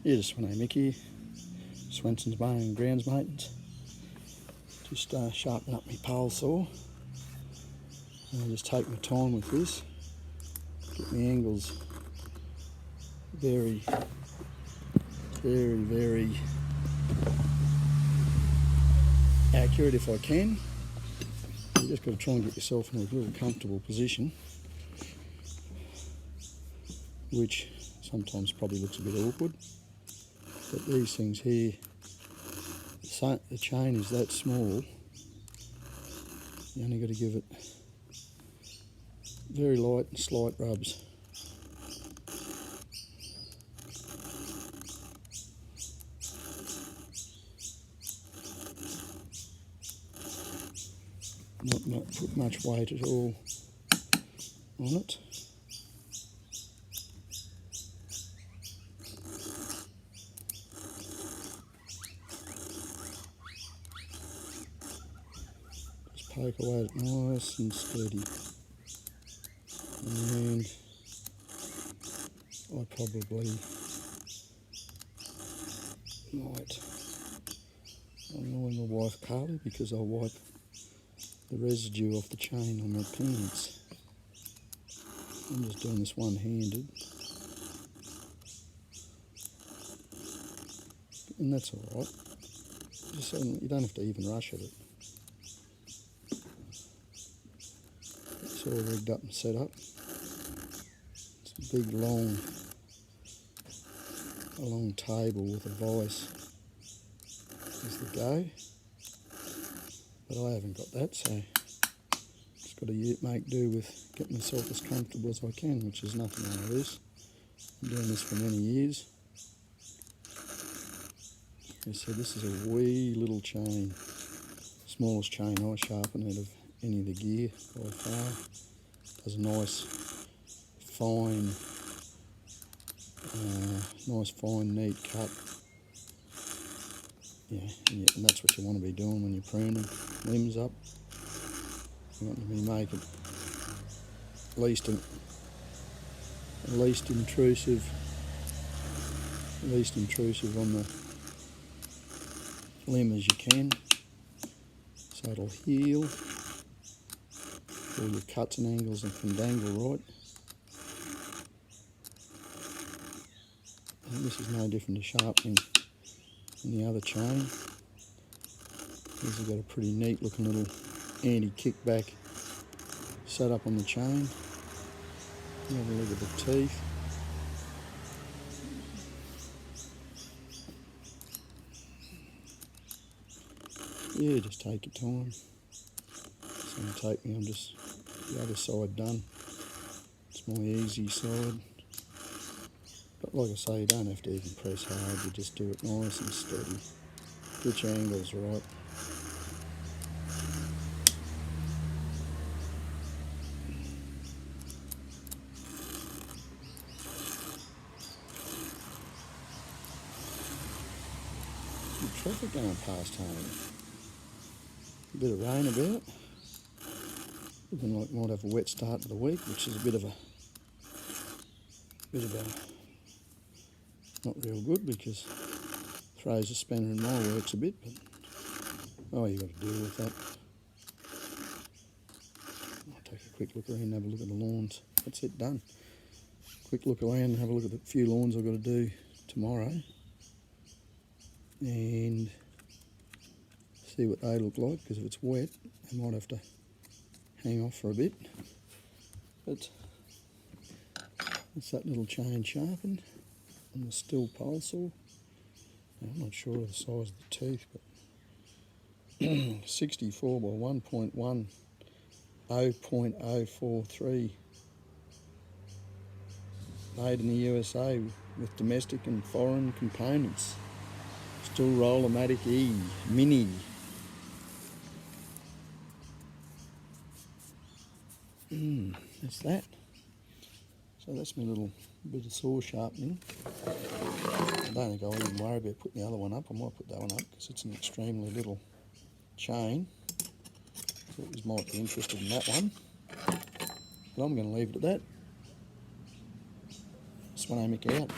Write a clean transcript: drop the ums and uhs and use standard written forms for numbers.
Here's Sveno Mick here, Swenson's Bone and Grounds Maintenance. Just sharpen up my pole saw. And I just take my time with this, get my angles very accurate if I can. You just got to try and get yourself in a little comfortable position, which sometimes probably looks a bit awkward. But these things here, the chain is that small, you only got to give it very light and slight rubs. Not put much weight at all on it. Just poke away at it nice and steady. And I probably might annoy my wife Carly because I'll wipe the residue off the chain on my pants. I'm just doing this one-handed, and that's alright. Just so you don't have to even rush at it. It's all rigged up and set up. It's a big long table with a vise as the go. But I haven't got that, so just got to make do with getting myself as comfortable as I can, which is nothing like this. I'm doing this for many years. As I said, this is a wee little chain, smallest chain I sharpen out of any of the gear by far. Does a nice fine, neat cut. Yeah, and that's what you want to be doing when you're pruning limbs up. You want to be making least intrusive on the limb as you can, so it'll heal. All your cuts and angles and can dangle right. And this is no different to sharpening in the other chain. This has got a pretty neat looking little anti-kickback set up on the chain. Have a look at the teeth. Yeah, just take your time. It's going to take me, I'm just the other side done. It's my easy side. But like I say, you don't have to even press hard, you just do it nice and steady. Get your angles right. Some traffic going past home. A bit of rain about. Looking like might have a wet start to the week, which is a bit of a not real good because throws a spanner in my works a bit, but oh, you got to deal with that. I'll take a quick look around and have a look at the lawns. That's it, done. Quick look around and have a look at the few lawns I've got to do tomorrow and see what they look like, because if it's wet I might have to hang off for a bit. But that's that little chain sharpened on the Stihl pole saw. Now, I'm not sure of the size of the teeth, but 64 by 1.1, 0.043. Made in the USA with domestic and foreign components. Stihl Roll-O-Matic E Mini. That's that. So that's my little bit of saw sharpening. I don't think I'll even worry about putting the other one up. I might put that one up because it's an extremely little chain. So you might be interested in that one. But I'm going to leave it at that. Sveno Mick out.